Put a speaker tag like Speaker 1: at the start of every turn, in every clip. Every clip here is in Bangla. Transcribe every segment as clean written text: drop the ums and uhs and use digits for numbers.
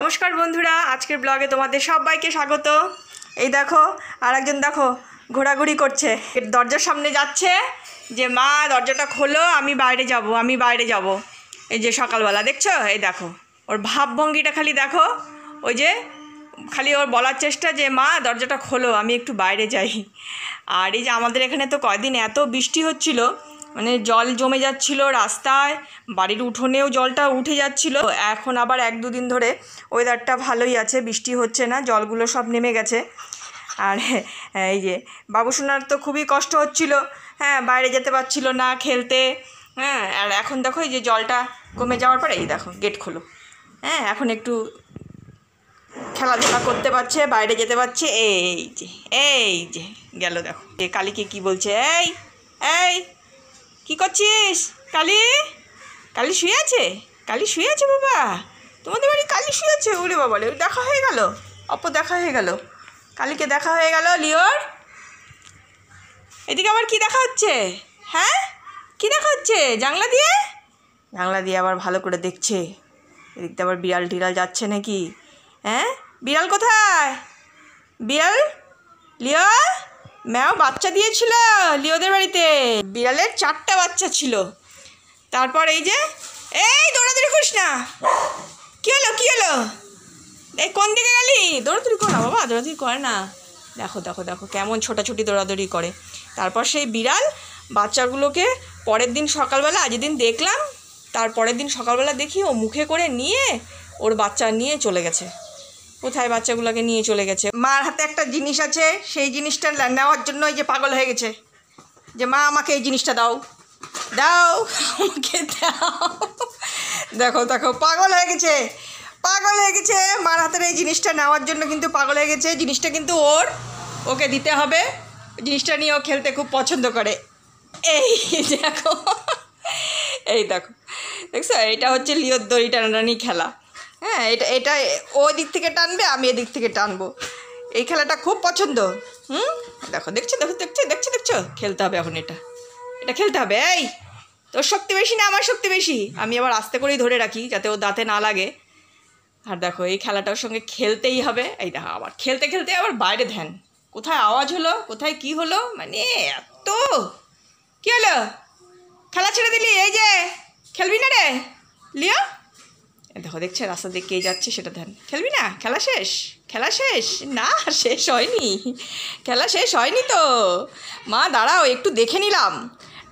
Speaker 1: নমস্কার বন্ধুরা, আজকের ব্লগে তোমাদের সবাইকে স্বাগত। এই দেখো আর একজন দেখো ঘোরাঘুরি করছে, দরজার সামনে যাচ্ছে যে মা দরজাটা খোলো, আমি বাইরে যাব। এই যে সকালবেলা দেখছো, এই দেখো ওর ভাবভঙ্গিটা খালি দেখো, ওই যে খালি ওর বলার চেষ্টা যে মা দরজাটা খোলো, আমি একটু বাইরে যাই। আর এই যে আমাদের এখানে তো কয়দিন এত বৃষ্টি হচ্ছিল, মানে জল জমে যাচ্ছিল রাস্তায়, বাড়ির উঠোনেও জলটা উঠে যাচ্ছিল। এখন আবার 1-2 দিন ধরে ওয়েদারটা ভালোই আছে, বৃষ্টি হচ্ছে না, জলগুলো সব নেমে গেছে। আর এই যে বাবুসোনার তো খুবই কষ্ট হচ্ছিল, হ্যাঁ, বাইরে যেতে পারছিল না খেলতে, হ্যাঁ। আর এখন দেখো এই যে জলটা কমে যাওয়ার পরে এই দেখো গেট খোলো, হ্যাঁ, এখন একটু খেলাধুলা করতে পারছে, বাইরে যেতে পারছে। এই যে গেল, দেখো কালীকে কি বলছে, এই কি করছিস? কালী শুয়ে আছে বাবা, তোমাদের বাড়ি কালী শুয়ে আছে? ওরে বাবা রে, দেখা হয়ে গেল, দেখা হয়ে গেল, কালীকে দেখা হয়ে গেল লিওর। এদিকে আবার কি দেখা হচ্ছে? হ্যাঁ, কি দেখা হচ্ছে? জানলা দিয়ে আবার ভালো করে দেখছে, এদিকটা আবার বিড়াল টিড়াল যাচ্ছে নাকি? হ্যাঁ, বিড়াল কোথায়? বিড়াল লিও ম্যাও বাচ্চা দিয়েছিল লিওদের বাড়িতে, বিড়ালের 4টা বাচ্চা ছিল। তারপর এই যে দৌড়াদৌড়ি করিস না, কি হলো এই কোন দিকে গেলি? দৌড়াদৌড়ি কর না বাবা, দৌড়াদৌড়ি করে না। দেখো কেমন ছোটাছুটি দৌড়াদৌড়ি করে। তারপর সেই বিড়াল বাচ্চাগুলোকে পরের দিন সকালবেলা, আজ দিন দেখলাম, তারপরের দিন সকালবেলা দেখি ও মুখে করে নিয়ে ওর বাচ্চা নিয়ে চলে গেছে। কোথায় বাচ্চাগুলোকে নিয়ে চলে গেছে? মার হাতে একটা জিনিস আছে, সেই জিনিসটা নেওয়ার জন্য এই যে পাগল হয়ে গেছে, যে মা আমাকে এই জিনিসটা দাও আমাকে দাও। দেখো পাগল হয়ে গেছে মার হাতের এই জিনিসটা নেওয়ার জন্য, কিন্তু পাগল হয়ে গেছে। জিনিসটা কিন্তু ওকে দিতে হবে, জিনিসটা নিয়ে ও খেলতে খুব পছন্দ করে। এই দেখো দেখছো, এটা হচ্ছে লিওর দড়ি টানাটানি খেলা। হ্যাঁ, এটা ও দিক থেকে টানবে, আমি এদিক থেকে টানবো, এই খেলাটা খুব পছন্দ। দেখছো খেলতে হবে এখন, এটা খেলতে হবে। এই তোর শক্তি বেশি না আমার শক্তি বেশি? আমি আবার আস্তে করেই ধরে রাখি যাতে ও দাঁতে না লাগে। আর দেখো এই খেলাটার সঙ্গে খেলতেই হবে। এই দেখো আবার খেলতে আবার বাইরে ধ্যান, কোথায় আওয়াজ হলো, কোথায় কি হলো, মানে এত কি হলো? খেলা ছেড়ে দিলি? এই যে খেলবি না রে লিও? দেখো দেখছে রাস্তা দিয়ে কে যাচ্ছে, সেটা ধ্যান। খেলবি না? খেলা শেষ না, শেষ হয়নি তো মা, দাঁড়াও একটু দেখে নিলাম,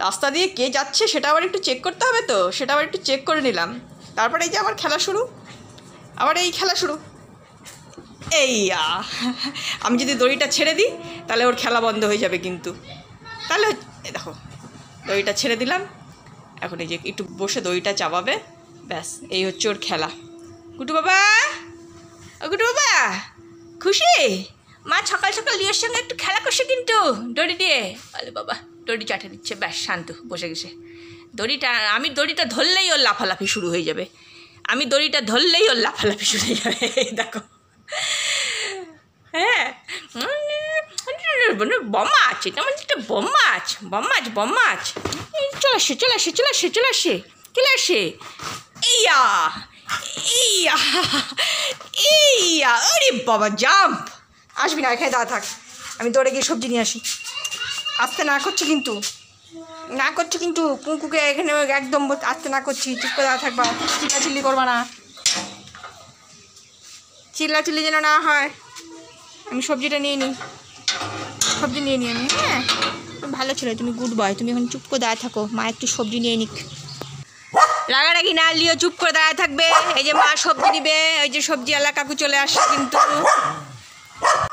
Speaker 1: রাস্তা দিয়ে কে যাচ্ছে সেটা আবার একটু চেক করতে হবে তো, সেটা আবার একটু চেক করে নিলাম। তারপরে এই যে আবার খেলা শুরু, আমি যদি দড়িটা ছেড়ে দিই তাহলে ওর খেলা বন্ধ হয়ে যাবে, কিন্তু তাহলে দেখো দড়িটা ছেড়ে দিলাম, এখন এই যে একটু বসে দড়িটা চাপাবে, ব্যাস এই হচ্ছে ওর খেলা। গুটু বাবা খুশি? মা সকাল লিওর সঙ্গে একটু খেলা করছে কিন্তু দড়ি দিয়ে। আরে বাবা, দড়ি চাটে দিচ্ছে, ব্যাস শান্ত বসে গেছে। আমি দড়িটা ধরলেই ওর লাফালাফি শুরু হয়ে যাবে, দেখো হ্যাঁ, বম্মাছ, এটা মানে একটা বম্মাছ। চলে আসে। আরে বাবা, জাম্প! আসবি না, এখানে দাঁড়া থাক, আমি দৌড়ে গিয়ে সবজি নিয়ে আসি। আসতে না করছো কিন্তু কুকুকে এখানে একদম আসতে না করছি, চুপ করে দাঁড়া থাকবা, চিল্লাচিল্লি করবা না, চিল্লাচিল্লি যেন না হয়। আমি সবজিটা নিয়ে নিই আমি। হ্যাঁ, ভালো ছিল, তুমি গুড বয়, তুমি এখন চুপ করে দাঁড়া থাকো, মা একটু সবজি নিয়ে নিক। রাগারাগি না, লিও চুপ করে দাঁড়ায় থাকবে। এই যে মা সবজি নিবে, ওই যে সবজিওয়ালা কাকু চলে আসছে, কিন্তু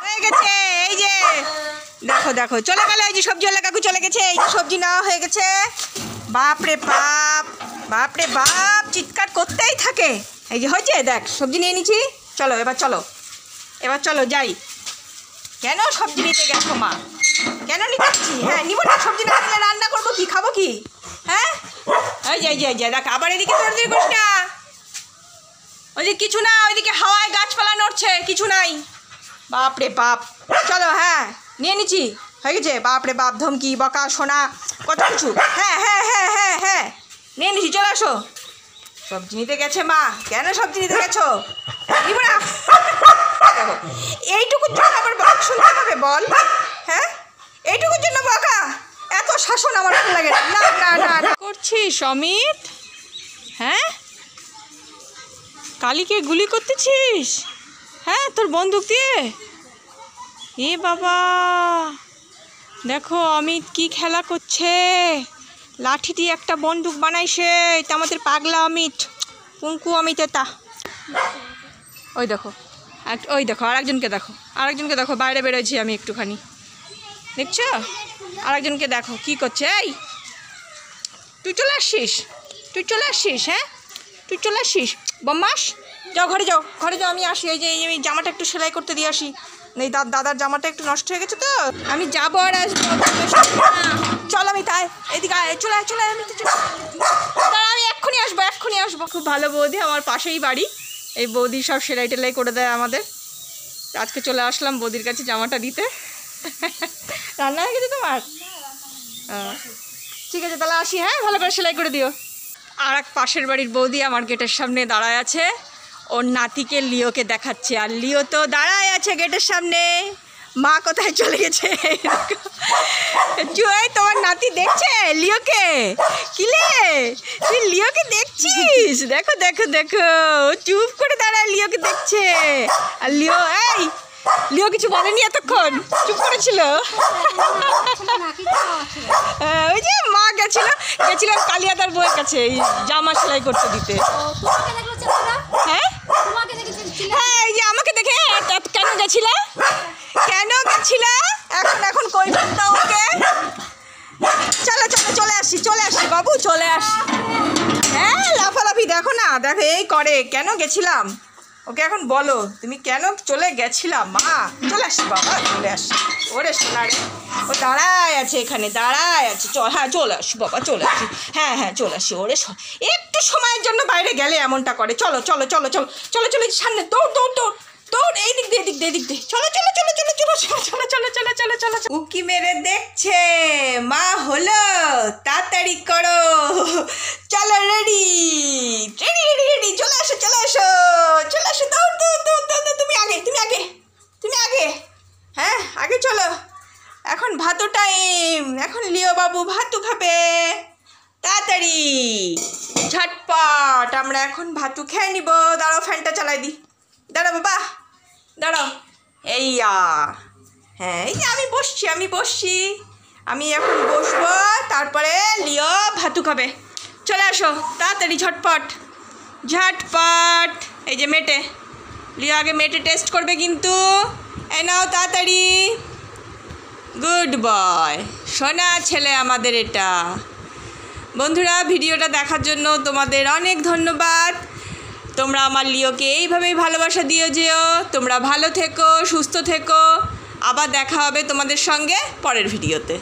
Speaker 1: হয়ে গেছে। এই যে দেখো চলে গেল, এই যে সবজিওয়ালা কাকু চলে গেছে, এই যে সবজি নেওয়া হয়ে গেছে। বাপরে বাপ চিৎকার করতেই থাকে। এই যে হয়েছে, দেখ সবজি নিয়ে নিচ্ছি, এবার চলো যাই। কেন সবজি নিতে গেছো মা? কেন নিতে যাচ্ছি? হ্যাঁ, নিব না, সবজি না নিলে রান্না করবো কি, খাবো কি? হ্যাঁ, এই যে দেখ আবার এদিকে দৌড়াদৌড়ি করিস না, ওইদিকে কিছু না, ওইদিকে হাওয়ায় গাছপালা নড়ছে, কিছু নাই। বাপরে বাপ, চলো, হ্যাঁ নিয়ে নিচ্ছি, হয়ে গেছে। বাপরে বাপ, ধমকি বকা শোনা কত কিছু। হ্যাঁ নিয়ে নিচ্ছি, চলে আসো। সবজি নিতে গেছে মা, কেন সবজি নিতে গেছো? নিব না, এইটুকুর জন্য আবার বকা শুনতে হবে বল? হ্যাঁ, এইটুকুর জন্য বকা? এত শাসন আমার ভালো লাগে না। না না না না করছিস অমিত? হ্যাঁ, কালীকে গুলি করতেছিস? হ্যাঁ, তোর বন্দুক দিয়ে? এ বাবা, দেখো অমিত কি খেলা করছে। লাঠি দিয়ে একটা বন্দুক বানাইছে। এটা আমাদের পাগলা অমিত, কুঙ্কু অমিত এটা। ওই দেখো, ওই দেখো আরেকজনকে দেখো, বাইরে বেরোয়েছি আমি একটুখানি, দেখছো? আরেকজনকে দেখো কি করছে। এই তুই চলে আসছিস? হ্যাঁ, তুই চলে আসছিস বম্মাস। যাও ঘরে যাও, আমি আসি। এই যে আমি জামাটা একটু সেলাই করতে দিয়ে আসি। এই দাদার জামাটা একটু নষ্ট হয়ে গেছে তো, আমি যাবো আর আসবো। চল আমি তাই এদিকে চলে আমি এক্ষুনি আসবো। খুব ভালো বৌদি, আমার পাশেই বাড়ি। এই বৌদি সব সেলাই টেলাই করে দেয় আমাদের। আজকে চলে আসলাম বৌদির কাছে জামাটা দিতে। রান্না হয়ে গেছে তোমার? ঠিক আছে তাহলে আসি। হ্যাঁ, ভালো করে সেলাই করে দিও। আর এক পাশের বাড়ির বৌদি আমার গেটের সামনে দাঁড়ায় আছে, ওর নাতিকে লিওকে দেখাচ্ছে। আর লিও তো দাঁড়ায় আছে গেটের সামনে। মা কোথায় চলে গেছে? জুয়াই, তোমার নাতি দেখছে লিওকে? কিলে, তুই লিওকে দেখছিস? দেখো দেখো দেখো, চুপ করে দাঁড়ায় লিওকে দেখছে। আর লিও কিছু বলেনি এতক্ষণ, চুপ করেছিল। ওই যে মা গেছিলাম কালিয়াদার বউয়ের কাছে এই জামা সেলাই করতে দিতে। হ্যাঁ হ্যাঁ, এই যে আমাকে দেখে কেন গেছিলা? এখন কই দাও ওকে। চলে আসি বাবু, চলে আসি। হ্যাঁ, লাফালাফি দেখো না, দেখো এই করে। কেন গেছিলাম ওকে এখন বলো, তুমি কেন চলে গেছিলাম? মা চলে আসি বাবা, চলে আসি। ওরে সোনা রে, ও দাঁড়ায় আছে এখানে, হ্যাঁ চলে আসি বাবা, চলে আসি। হ্যাঁ চলে আসি। ওরে একটু সময়ের জন্য বাইরে গেলে এমনটা করে। চলো সামনে দৌড়, এই দিক দিয়ে চলো। উকি মেরে দেখছে, মা হলো, তাড়াতাড়ি করো। চলো, রেডি, চলে আসো। দৌড়, তুমি আগে। হ্যাঁ, আগে চলো। এখন ভাতু টাইম, এখন লিও বাবু ভাতু খাবে। তাড়াতাড়ি ঝটপট আমরা এখন ভাতু খেয়ে নিব। দাঁড়াও, ফ্যানটা চালাই দি। দাঁড়াও বাবা, দাঁড়াও। হ্যাঁ, এই যে আমি বসছি। আমি এখন বসবো, তারপরে লিও ভাতু খাবে। চলে আসো তাড়াতাড়ি, ঝটপট। এই যে মেটে, লিও আগে মেটে টেস্ট করবে কিন্তু। এই নাও তাড়াতাড়ি। গুড বয়, সোনা ছেলে আমাদের এটা। বন্ধুরা, ভিডিওটা দেখার জন্য তোমাদের অনেক ধন্যবাদ। তোমরা আমার লিওকে এইভাবেই ভালোবাসা দিয়ে যেও। তোমরা ভালো থেকো, সুস্থ থেকো। আবার দেখা হবে তোমাদের সঙ্গে পরের ভিডিওতে।